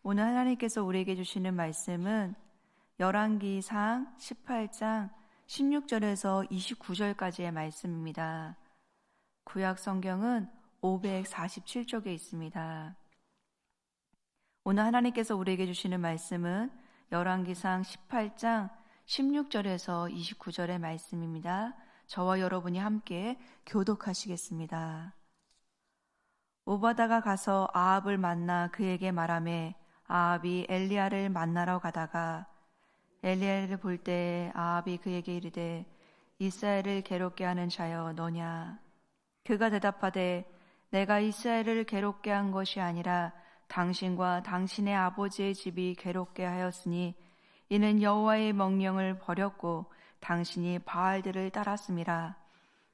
오늘 하나님께서 우리에게 주시는 말씀은 열왕기상 18장 16절에서 29절까지의 말씀입니다. 구약 성경은 547쪽에 있습니다. 오늘 하나님께서 우리에게 주시는 말씀은 열왕기상 18장 16절에서 29절의 말씀입니다. 저와 여러분이 함께 교독하시겠습니다. 오바다가 가서 아합을 만나 그에게 말하매 아합이 엘리야를 만나러 가다가 엘리야를 볼 때 아합이 그에게 이르되 이스라엘을 괴롭게 하는 자여 너냐? 그가 대답하되 내가 이스라엘을 괴롭게 한 것이 아니라 당신과 당신의 아버지의 집이 괴롭게 하였으니 이는 여호와의 명령을 버렸고 당신이 바알들을 따랐음이라.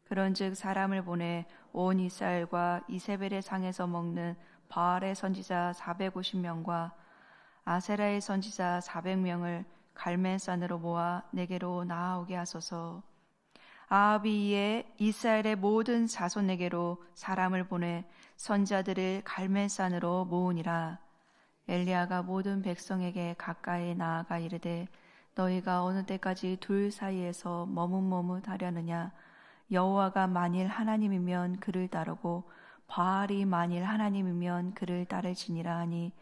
그런즉 사람을 보내 온 이스라엘과 이세벨의 상에서 먹는 바알의 선지자 450명과 아세라의 선지자 400명을 갈멜산으로 모아 내게로 나아오게 하소서. 아합이 이에 이스라엘의 모든 자손에게로 사람을 보내 선지자들을 갈멜산으로 모으니라. 엘리야가 모든 백성에게 가까이 나아가 이르되 너희가 어느 때까지 둘 사이에서 머뭇머뭇하려느냐? 여호와가 만일 하나님이면 그를 따르고 바알이 만일 하나님이면 그를 따를지니라 하니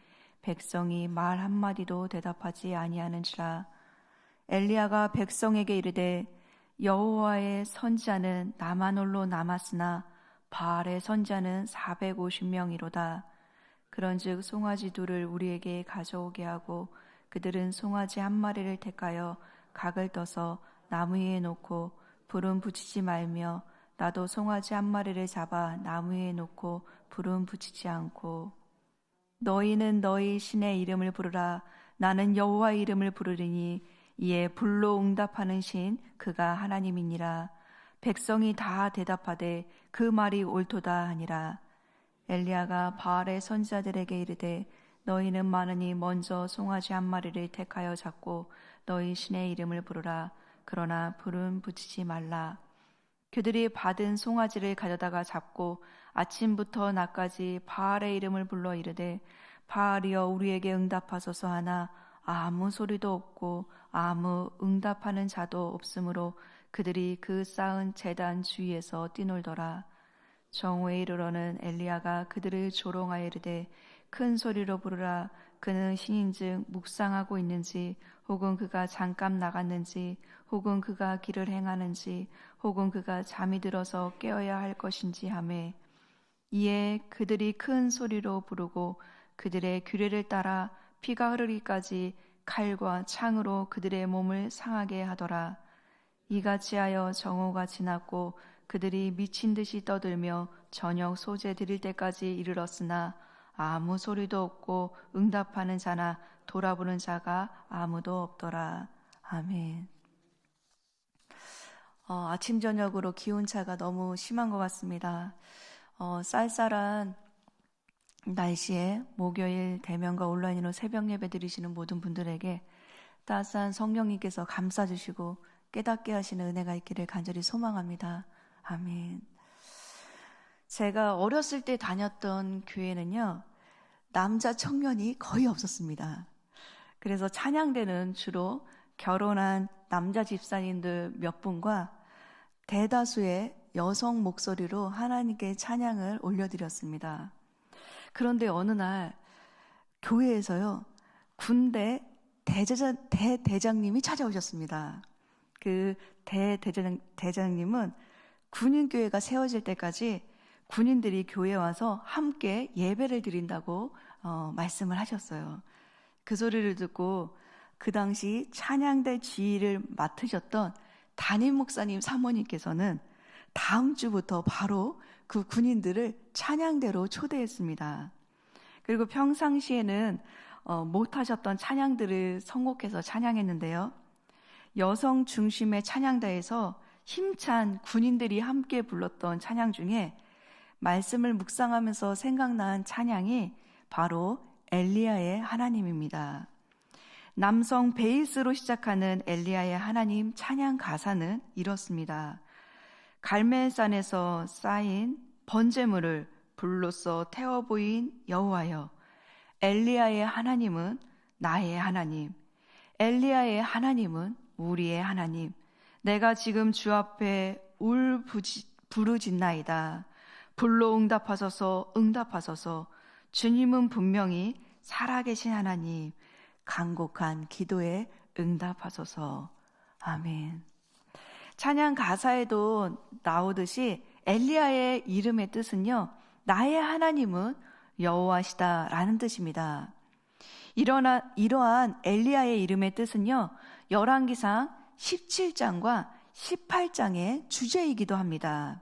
백성이 말 한마디도 대답하지 아니하는지라. 엘리야가 백성에게 이르되 여호와의 선지자는 나만 홀로 남았으나 바알의 선지자는 450명이로다. 그런즉 송아지 둘을 우리에게 가져오게 하고 그들은 송아지 한 마리를 택하여 각을 떠서 나무 위에 놓고 불은 붙이지 말며 나도 송아지 한 마리를 잡아 나무 위에 놓고 불은 붙이지 않고 너희는 너희 신의 이름을 부르라. 나는 여호와의 이름을 부르리니 이에 불로 응답하는 신 그가 하나님이니라. 백성이 다 대답하되 그 말이 옳도다 하니라. 엘리야가 바알의 선지자들에게 이르되 너희는 많으니 먼저 송아지 한 마리를 택하여 잡고 너희 신의 이름을 부르라. 그러나 불은 붙이지 말라. 그들이 받은 송아지를 가져다가 잡고 아침부터 낮까지 바알의 이름을 불러 이르되 바알이여 우리에게 응답하소서 하나 아무 소리도 없고 아무 응답하는 자도 없으므로 그들이 그 쌓은 제단 주위에서 뛰놀더라. 정오에 이르러는 엘리야가 그들을 조롱하여 이르되 큰 소리로 부르라. 그는 신인즉 묵상하고 있는지 혹은 그가 잠깐 나갔는지 혹은 그가 길을 행하는지 혹은 그가 잠이 들어서 깨어야 할 것인지 하매 이에 그들이 큰 소리로 부르고 그들의 규례를 따라 피가 흐르기까지 칼과 창으로 그들의 몸을 상하게 하더라. 이같이 하여 정오가 지났고 그들이 미친 듯이 떠들며 저녁 소재 드릴 때까지 이르렀으나 아무 소리도 없고 응답하는 자나 돌아보는 자가 아무도 없더라. 아멘. 아침 저녁으로 기온차가 너무 심한 것 같습니다. 쌀쌀한 날씨에 목요일 대면과 온라인으로 새벽 예배 드리시는 모든 분들에게 따스한 성령님께서 감싸주시고 깨닫게 하시는 은혜가 있기를 간절히 소망합니다. 아멘. 제가 어렸을 때 다녔던 교회는요, 남자 청년이 거의 없었습니다. 그래서 찬양대는 주로 결혼한 남자 집사님들 몇 분과 대다수의 여성 목소리로 하나님께 찬양을 올려드렸습니다. 그런데 어느 날 교회에서요, 군대 대대장님이 찾아오셨습니다. 그 대대장님은 군인교회가 세워질 때까지 군인들이 교회에 와서 함께 예배를 드린다고 말씀을 하셨어요. 그 소리를 듣고 그 당시 찬양대 지휘를 맡으셨던 담임 목사님 사모님께서는 다음 주부터 바로 그 군인들을 찬양대로 초대했습니다. 그리고 평상시에는 못하셨던 찬양들을 선곡해서 찬양했는데요. 여성 중심의 찬양대에서 힘찬 군인들이 함께 불렀던 찬양 중에 말씀을 묵상하면서 생각난 찬양이 바로 엘리야의 하나님입니다. 남성 베이스로 시작하는 엘리야의 하나님 찬양 가사는 이렇습니다. 갈멜산에서 쌓인 번제물을 불로써 태워 보인 여호와여, 엘리야의 하나님은 나의 하나님, 엘리야의 하나님은 우리의 하나님. 내가 지금 주 앞에 부르짖나이다. 불로 응답하소서, 응답하소서. 주님은 분명히 살아계신 하나님, 간곡한 기도에 응답하소서. 아멘. 찬양 가사에도 나오듯이 엘리야의 이름의 뜻은요, 나의 하나님은 여호와시다라는 뜻입니다. 이러한 엘리야의 이름의 뜻은요, 열왕기상 17장과 18장의 주제이기도 합니다.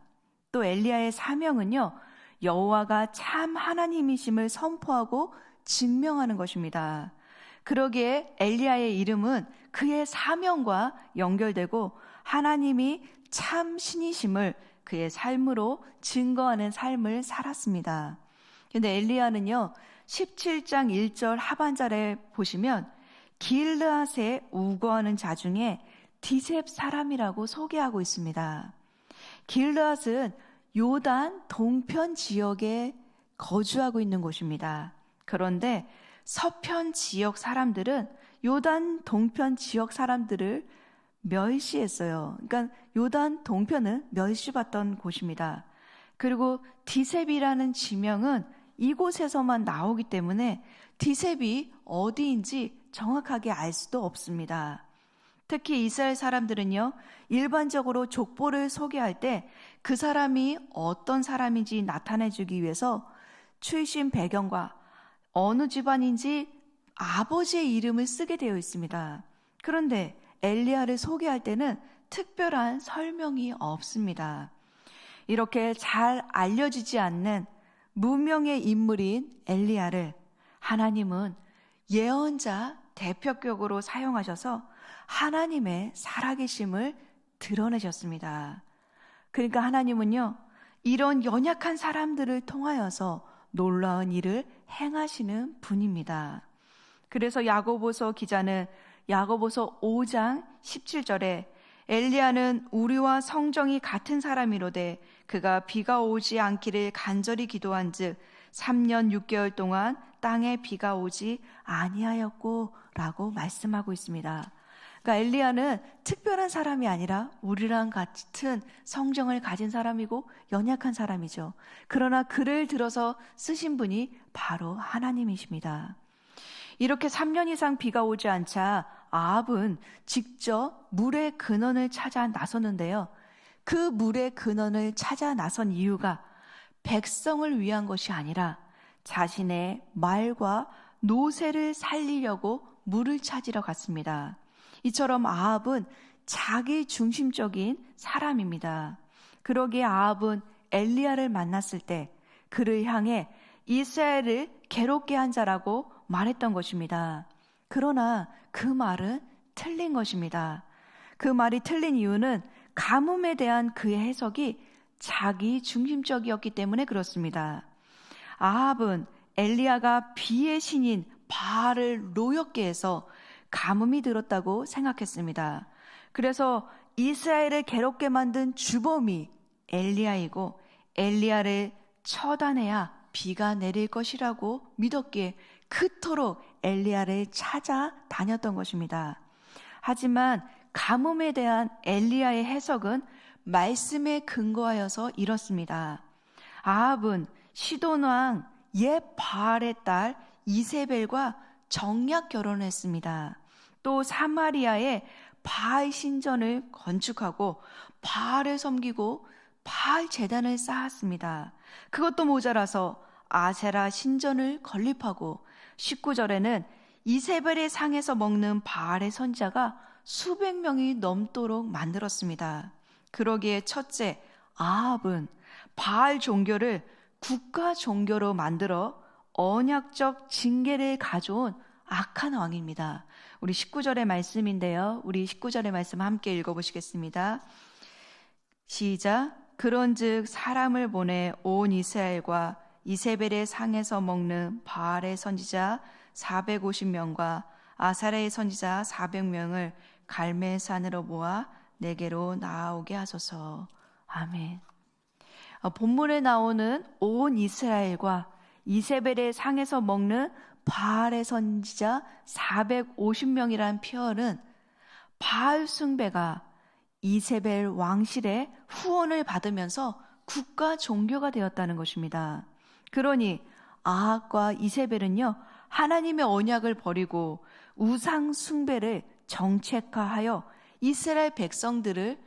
또 엘리야의 사명은요, 여호와가 참 하나님이심을 선포하고 증명하는 것입니다. 그러기에 엘리야의 이름은 그의 사명과 연결되고 하나님이 참 신이심을 그의 삶으로 증거하는 삶을 살았습니다. 그런데 엘리야는요, 17장 1절 하반절에 보시면 길르앗에 우거하는 자 중에 디셉 사람이라고 소개하고 있습니다. 길르앗은 요단 동편 지역에 거주하고 있는 곳입니다. 그런데 서편 지역 사람들은 요단 동편 지역 사람들을 멸시했어요. 그러니까 요단 동편은 멸시받던 곳입니다. 그리고 디셉이라는 지명은 이곳에서만 나오기 때문에 디셉이 어디인지 정확하게 알 수도 없습니다. 특히 이스라엘 사람들은요, 일반적으로 족보를 소개할 때 그 사람이 어떤 사람인지 나타내주기 위해서 출신 배경과 어느 집안인지 아버지의 이름을 쓰게 되어 있습니다. 그런데 엘리야를 소개할 때는 특별한 설명이 없습니다. 이렇게 잘 알려지지 않는 무명의 인물인 엘리야를 하나님은 예언자 대표격으로 사용하셔서 하나님의 살아계심을 드러내셨습니다. 그러니까 하나님은요, 이런 연약한 사람들을 통하여서 놀라운 일을 행하시는 분입니다. 그래서 야고보서 기자는 야고보서 5장 17절에 엘리야는 우리와 성정이 같은 사람이로되 그가 비가 오지 않기를 간절히 기도한즉 3년 6개월 동안 땅에 비가 오지 아니하였고 라고 말씀하고 있습니다. 그러니까 엘리야는 특별한 사람이 아니라 우리랑 같은 성정을 가진 사람이고 연약한 사람이죠. 그러나 그를 들어서 쓰신 분이 바로 하나님이십니다. 이렇게 3년 이상 비가 오지 않자 아합은 직접 물의 근원을 찾아 나섰는데요. 그 물의 근원을 찾아 나선 이유가 백성을 위한 것이 아니라 자신의 말과 노새를 살리려고 물을 찾으러 갔습니다. 이처럼 아합은 자기 중심적인 사람입니다. 그러기에 아합은 엘리야를 만났을 때 그를 향해 이스라엘을 괴롭게 한 자라고 말했던 것입니다. 그러나 그 말은 틀린 것입니다. 그 말이 틀린 이유는 가뭄에 대한 그의 해석이 자기 중심적이었기 때문에 그렇습니다. 아합은 엘리야가 비의 신인 바알을 노엽게 해서 가뭄이 들었다고 생각했습니다. 그래서 이스라엘을 괴롭게 만든 주범이 엘리야이고 엘리야를 처단해야 비가 내릴 것이라고 믿었기에 그토록 엘리야를 찾아다녔던 것입니다. 하지만 가뭄에 대한 엘리야의 해석은 말씀에 근거하여서 이렇습니다. 아합은 시돈왕 옛 바알의 딸 이세벨과 정략 결혼했습니다. 또 사마리아에 바알 신전을 건축하고 바알을 섬기고 바알 제단을 쌓았습니다. 그것도 모자라서 아세라 신전을 건립하고 19절에는 이세벨의 상에서 먹는 바알의 선지자가 수백 명이 넘도록 만들었습니다. 그러기에 첫째, 아합은 바알 종교를 국가 종교로 만들어 언약적 징계를 가져온 악한 왕입니다. 우리 19절의 말씀인데요. 우리 19절의 말씀 함께 읽어보시겠습니다. 시작. 그런즉 사람을 보내 온 이스라엘과 이세벨의 상에서 먹는 바알의 선지자 450명과 아사레의 선지자 400명을 갈멜산으로 모아 내게로 나아오게 하소서. 아멘. 본문에 나오는 온 이스라엘과 이세벨의 상에서 먹는 바알의 선지자 450명이라는 표현은 바알 숭배가 이세벨 왕실의 후원을 받으면서 국가 종교가 되었다는 것입니다. 그러니 아합과 이세벨은요, 하나님의 언약을 버리고 우상 숭배를 정책화하여 이스라엘 백성들을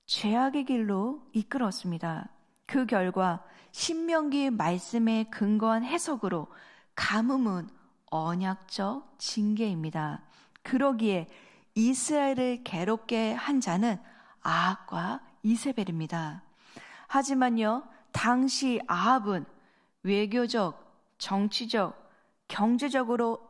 죄악의 길로 이끌었습니다. 그 결과 신명기 말씀에 근거한 해석으로 가뭄은 언약적 징계입니다. 그러기에 이스라엘을 괴롭게 한 자는 아합과 이세벨입니다. 하지만요, 당시 아합은 외교적, 정치적, 경제적으로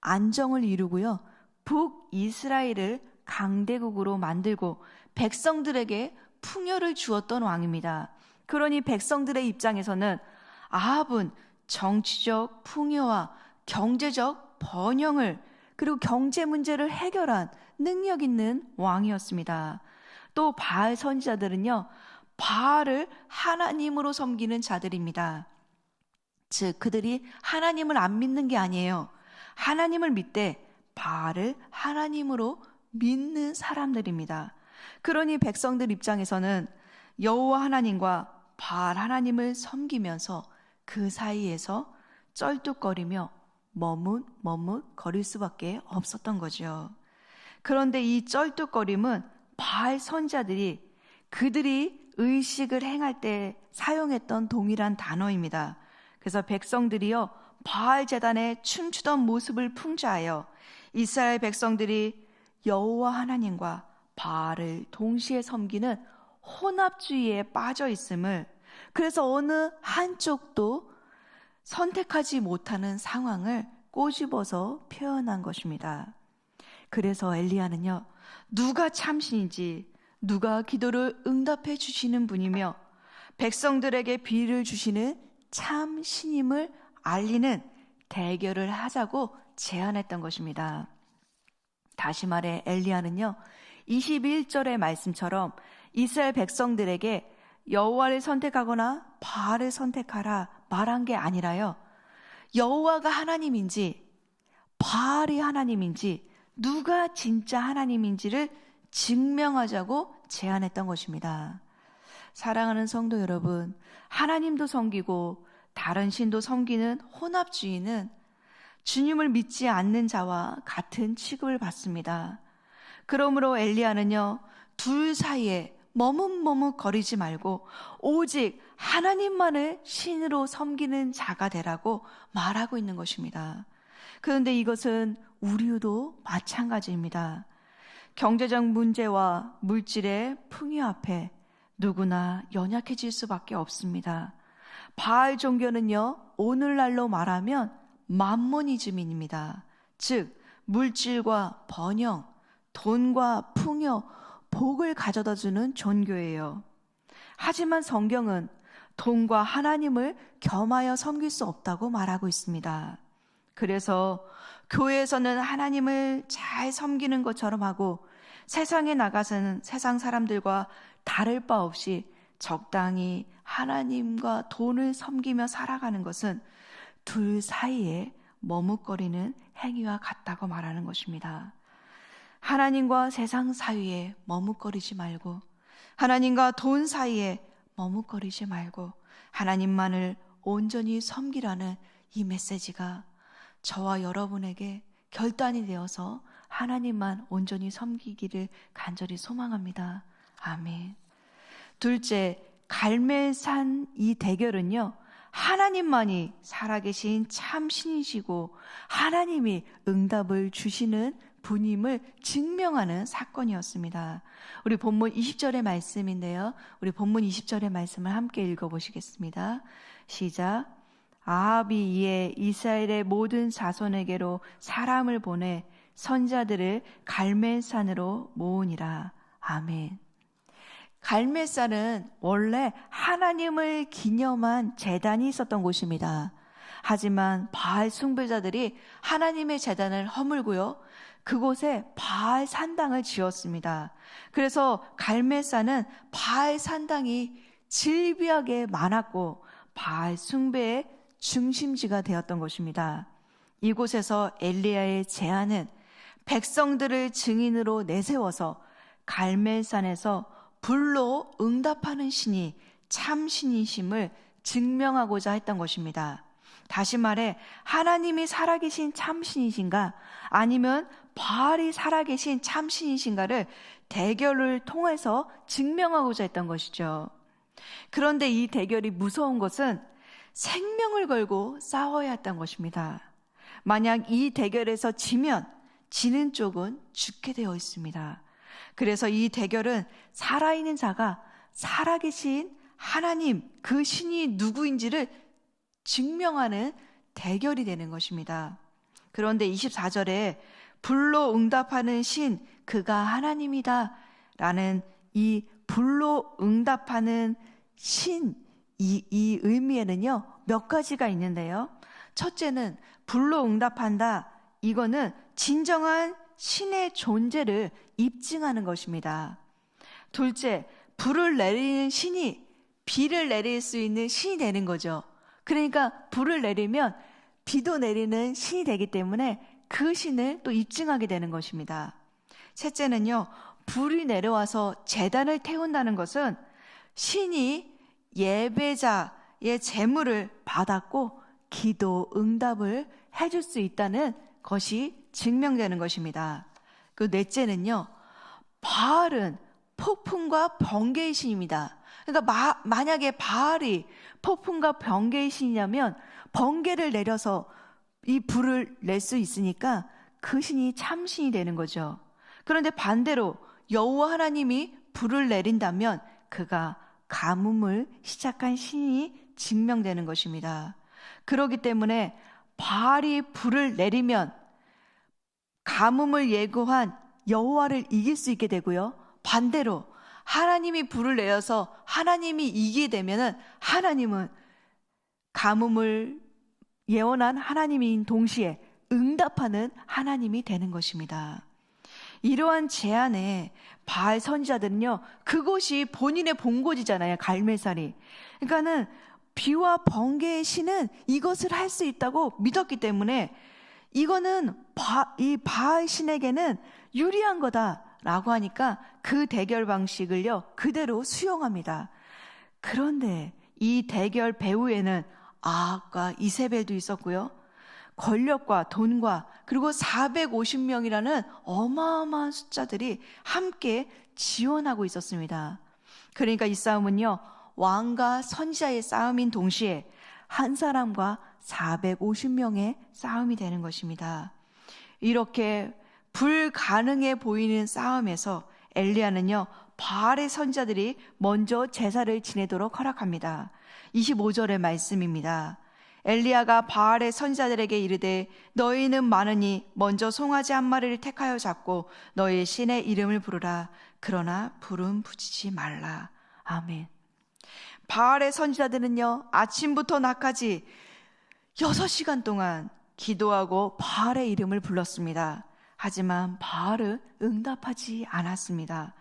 안정을 이루고요, 북이스라엘을 강대국으로 만들고 백성들에게 풍요를 주었던 왕입니다. 그러니 백성들의 입장에서는 아합은 정치적 풍요와 경제적 번영을, 그리고 경제 문제를 해결한 능력 있는 왕이었습니다. 또 바알 선지자들은요, 바알을 하나님으로 섬기는 자들입니다. 즉 그들이 하나님을 안 믿는 게 아니에요. 하나님을 믿되 바알을 하나님으로 믿는 사람들입니다. 그러니 백성들 입장에서는 여호와 하나님과 바알 하나님을 섬기면서 그 사이에서 쩔뚝거리며 머뭇거릴 수밖에 없었던 거죠. 그런데 이 쩔뚝거림은 바알 선지자들이 그들이 의식을 행할 때 사용했던 동일한 단어입니다. 그래서 백성들이요, 바알 제단에 춤추던 모습을 풍자하여 이스라엘 백성들이 여호와 하나님과 바알을 동시에 섬기는 혼합주의에 빠져 있음을, 그래서 어느 한쪽도 선택하지 못하는 상황을 꼬집어서 표현한 것입니다. 그래서 엘리야는요, 누가 참신인지, 누가 기도를 응답해 주시는 분이며 백성들에게 비를 주시는 참 신임을 알리는 대결을 하자고 제안했던 것입니다. 다시 말해 엘리야는요, 21절의 말씀처럼 이스라엘 백성들에게 여호와를 선택하거나 바알을 선택하라 말한 게 아니라요, 여호와가 하나님인지 바알이 하나님인지 누가 진짜 하나님인지를 증명하자고 제안했던 것입니다. 사랑하는 성도 여러분, 하나님도 섬기고 다른 신도 섬기는 혼합주의는 주님을 믿지 않는 자와 같은 취급을 받습니다. 그러므로 엘리야는요, 둘 사이에 머뭇거리지 말고 오직 하나님만을 신으로 섬기는 자가 되라고 말하고 있는 것입니다. 그런데 이것은 우리도 마찬가지입니다. 경제적 문제와 물질의 풍요 앞에 누구나 연약해질 수밖에 없습니다. 바알 종교는요, 오늘날로 말하면 맘모니즘입니다. 즉 물질과 번영, 돈과 풍요, 복을 가져다 주는 종교예요. 하지만 성경은 돈과 하나님을 겸하여 섬길 수 없다고 말하고 있습니다. 그래서 교회에서는 하나님을 잘 섬기는 것처럼 하고 세상에 나가서는 세상 사람들과 다를 바 없이 적당히 하나님과 돈을 섬기며 살아가는 것은 둘 사이에 머뭇거리는 행위와 같다고 말하는 것입니다. 하나님과 세상 사이에 머뭇거리지 말고, 하나님과 돈 사이에 머뭇거리지 말고 하나님만을 온전히 섬기라는 이 메시지가 저와 여러분에게 결단이 되어서 하나님만 온전히 섬기기를 간절히 소망합니다. 아멘. 둘째, 갈멜산 이 대결은요, 하나님만이 살아계신 참 신이시고 하나님이 응답을 주시는 분임을 증명하는 사건이었습니다. 우리 본문 20절의 말씀인데요, 우리 본문 20절의 말씀을 함께 읽어보시겠습니다. 시작. 아합이 이에 이스라엘의 모든 자손에게로 사람을 보내 선자들을 갈멜산으로 모으니라. 아멘. 갈멜산은 원래 하나님을 기념한 제단이 있었던 곳입니다. 하지만 바알 숭배자들이 하나님의 제단을 허물고요, 그곳에 바알 산당을 지었습니다. 그래서 갈멜산은 바알 산당이 질비하게 많았고 바알 숭배의 중심지가 되었던 것입니다. 이곳에서 엘리야의 제안은 백성들을 증인으로 내세워서 갈멜산에서 불로 응답하는 신이 참 신이심을 증명하고자 했던 것입니다. 다시 말해 하나님이 살아계신 참신이신가 아니면 바알이 살아계신 참신이신가를 대결을 통해서 증명하고자 했던 것이죠. 그런데 이 대결이 무서운 것은 생명을 걸고 싸워야 했던 것입니다. 만약 이 대결에서 지면 지는 쪽은 죽게 되어 있습니다. 그래서 이 대결은 살아있는 자가 살아계신 하나님, 그 신이 누구인지를 증명하는 대결이 되는 것입니다. 그런데 24절에 불로 응답하는 신, 그가 하나님이다 라는 이 불로 응답하는 신, 이 의미에는요 몇 가지가 있는데요. 첫째는 불로 응답한다, 이거는 진정한 신의 존재를 입증하는 것입니다. 둘째, 불을 내리는 신이 비를 내릴 수 있는 신이 되는 거죠. 그러니까 불을 내리면 비도 내리는 신이 되기 때문에 그 신을 또 입증하게 되는 것입니다. 셋째는요, 불이 내려와서 제단을 태운다는 것은 신이 예배자의 제물을 받았고 기도 응답을 해줄 수 있다는 것이 증명되는 것입니다. 그 넷째는요, 바알은 폭풍과 번개의 신입니다. 그러니까 만약에 바알이 폭풍과 번개의 신이냐면 번개를 내려서 이 불을 낼 수 있으니까 그 신이 참신이 되는 거죠. 그런데 반대로 여호와 하나님이 불을 내린다면 그가 가뭄을 시작한 신이 증명되는 것입니다. 그렇기 때문에 바알이 불을 내리면 가뭄을 예고한 여호와를 이길 수 있게 되고요. 반대로 하나님이 불을 내어서 하나님이 이기게 되면은 하나님은 가뭄을 예언한 하나님인 동시에 응답하는 하나님이 되는 것입니다. 이러한 제안에 바알 선지자들은요, 그곳이 본인의 본곳이잖아요, 갈멜산이. 그러니까는 비와 번개의 신은 이것을 할 수 있다고 믿었기 때문에 이거는 이 바알 신에게는 유리한 거다라고 하니까 그 대결 방식을요 그대로 수용합니다. 그런데 이 대결 배후에는 아합과 이세벨도 있었고요, 권력과 돈과 그리고 450명이라는 어마어마한 숫자들이 함께 지원하고 있었습니다. 그러니까 이 싸움은요, 왕과 선지자의 싸움인 동시에 한 사람과 450명의 싸움이 되는 것입니다. 이렇게 불가능해 보이는 싸움에서 엘리야는요, 바알의 선지자들이 먼저 제사를 지내도록 허락합니다. 25절의 말씀입니다. 엘리야가 바알의 선지자들에게 이르되 너희는 많으니 먼저 송아지 한 마리를 택하여 잡고 너희 신의 이름을 부르라. 그러나 불은 붙이지 말라. 아멘. 바알의 선지자들은요, 아침부터 낮까지 6시간 동안 기도하고 바알의 이름을 불렀습니다. 하지만 바알은 응답하지 않았습니다.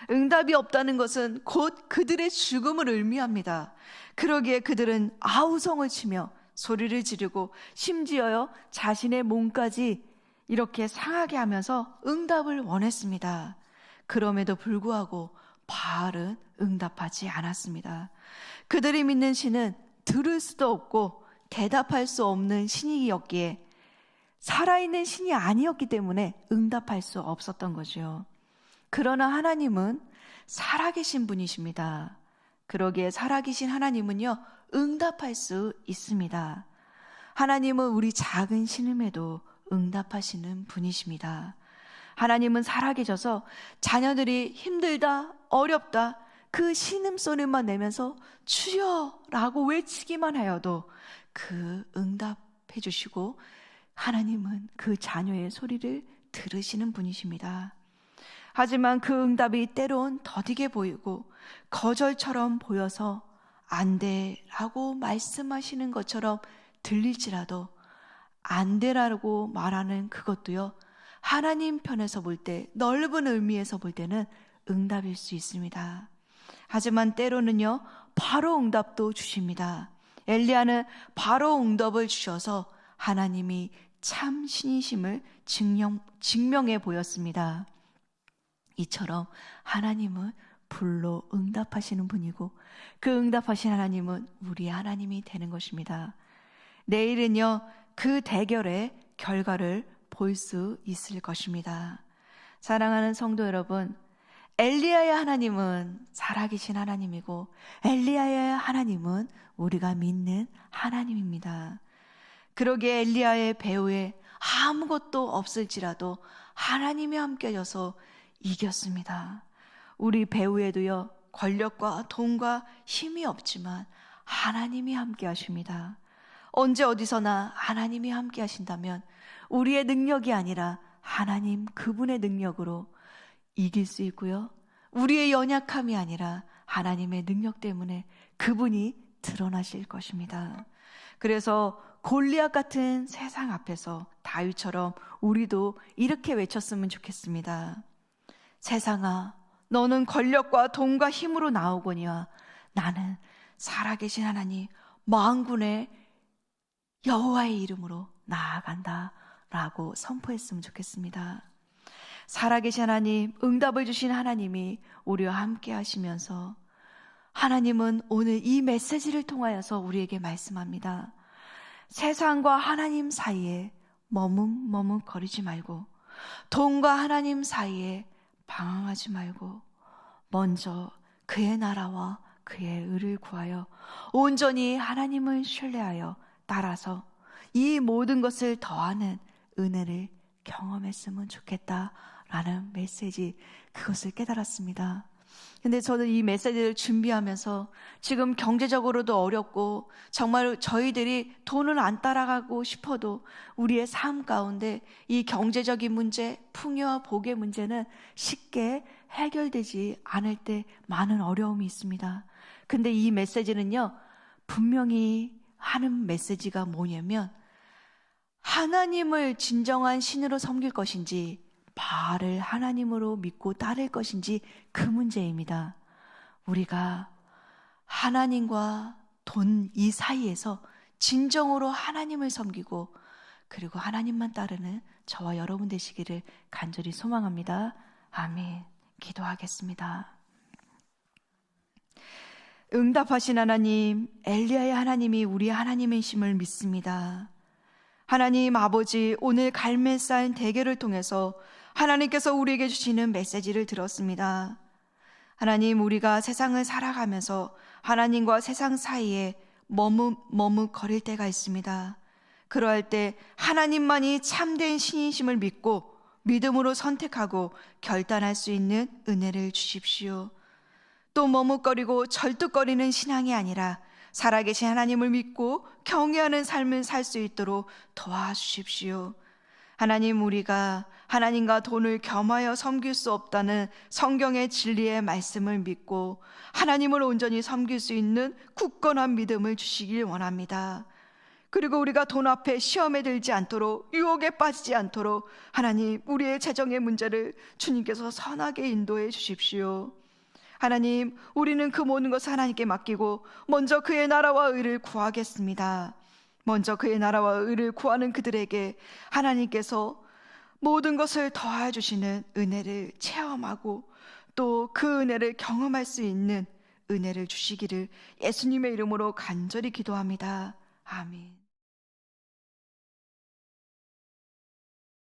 응답이 없다는 것은 곧 그들의 죽음을 의미합니다. 그러기에 그들은 아우성을 치며 소리를 지르고 심지어요 자신의 몸까지 이렇게 상하게 하면서 응답을 원했습니다. 그럼에도 불구하고 바알은 응답하지 않았습니다. 그들이 믿는 신은 들을 수도 없고 대답할 수 없는 신이었기에 살아있는 신이 아니었기 때문에 응답할 수 없었던 거죠. 그러나 하나님은 살아계신 분이십니다. 그러기에 살아계신 하나님은요 응답할 수 있습니다. 하나님은 우리 작은 신음에도 응답하시는 분이십니다. 하나님은 살아계셔서 자녀들이 힘들다, 어렵다, 그 신음소리만 내면서 주여 라고 외치기만 하여도 그 응답해 주시고 하나님은 그 자녀의 소리를 들으시는 분이십니다. 하지만 그 응답이 때론 더디게 보이고 거절처럼 보여서 안 돼라고 말씀하시는 것처럼 들릴지라도 안 돼라고 말하는 그것도요, 하나님 편에서 볼 때, 넓은 의미에서 볼 때는 응답일 수 있습니다. 하지만 때로는요 바로 응답도 주십니다. 엘리야는 바로 응답을 주셔서 하나님이 참 신이심을 증명해 보였습니다. 이처럼 하나님은 불로 응답하시는 분이고 그 응답하신 하나님은 우리 하나님이 되는 것입니다. 내일은요, 그 대결의 결과를 볼 수 있을 것입니다. 사랑하는 성도 여러분, 엘리야의 하나님은 살아계신 하나님이고 엘리야의 하나님은 우리가 믿는 하나님입니다. 그러기에 엘리야의 배후에 아무것도 없을지라도 하나님이 함께여서 이겼습니다. 우리 배후에도요, 권력과 돈과 힘이 없지만 하나님이 함께 하십니다. 언제 어디서나 하나님이 함께 하신다면 우리의 능력이 아니라 하나님 그분의 능력으로 이길 수 있고요, 우리의 연약함이 아니라 하나님의 능력 때문에 그분이 드러나실 것입니다. 그래서 골리앗 같은 세상 앞에서 다윗처럼 우리도 이렇게 외쳤으면 좋겠습니다. 세상아, 너는 권력과 돈과 힘으로 나오거니와 나는 살아계신 하나님 만군의 여호와의 이름으로 나아간다 라고 선포했으면 좋겠습니다. 살아계신 하나님, 응답을 주신 하나님이 우리와 함께 하시면서 하나님은 오늘 이 메시지를 통하여서 우리에게 말씀합니다. 세상과 하나님 사이에 머뭇거리지 말고 돈과 하나님 사이에 방황하지 말고 먼저 그의 나라와 그의 의를 구하여 온전히 하나님을 신뢰하여 따라서 이 모든 것을 더하는 은혜를 경험했으면 좋겠다라는 메시지, 그것을 깨달았습니다. 근데 저는 이 메시지를 준비하면서 지금 경제적으로도 어렵고 정말 저희들이 돈을 안 따라가고 싶어도 우리의 삶 가운데 이 경제적인 문제, 풍요와 복의 문제는 쉽게 해결되지 않을 때 많은 어려움이 있습니다. 근데 이 메시지는요, 분명히 하는 메시지가 뭐냐면 하나님을 진정한 신으로 섬길 것인지 바알을 하나님으로 믿고 따를 것인지 그 문제입니다. 우리가 하나님과 돈 이 사이에서 진정으로 하나님을 섬기고 그리고 하나님만 따르는 저와 여러분 되시기를 간절히 소망합니다. 아멘. 기도하겠습니다. 응답하신 하나님, 엘리야의 하나님이 우리 하나님이심을 믿습니다. 하나님 아버지, 오늘 갈매 쌓인 대결을 통해서 하나님께서 우리에게 주시는 메시지를 들었습니다. 하나님, 우리가 세상을 살아가면서 하나님과 세상 사이에 머뭇거릴 때가 있습니다. 그러할 때 하나님만이 참된 신이심을 믿고 믿음으로 선택하고 결단할 수 있는 은혜를 주십시오. 또 머뭇거리고 절뚝거리는 신앙이 아니라 살아계신 하나님을 믿고 경외하는 삶을 살 수 있도록 도와주십시오. 하나님, 우리가 하나님과 돈을 겸하여 섬길 수 없다는 성경의 진리의 말씀을 믿고 하나님을 온전히 섬길 수 있는 굳건한 믿음을 주시길 원합니다. 그리고 우리가 돈 앞에 시험에 들지 않도록, 유혹에 빠지지 않도록 하나님, 우리의 재정의 문제를 주님께서 선하게 인도해 주십시오. 하나님, 우리는 그 모든 것을 하나님께 맡기고 먼저 그의 나라와 의를 구하겠습니다. 먼저 그의 나라와 의를 구하는 그들에게 하나님께서 모든 것을 더해 주시는 은혜를 체험하고 또 그 은혜를 경험할 수 있는 은혜를 주시기를 예수님의 이름으로 간절히 기도합니다. 아멘.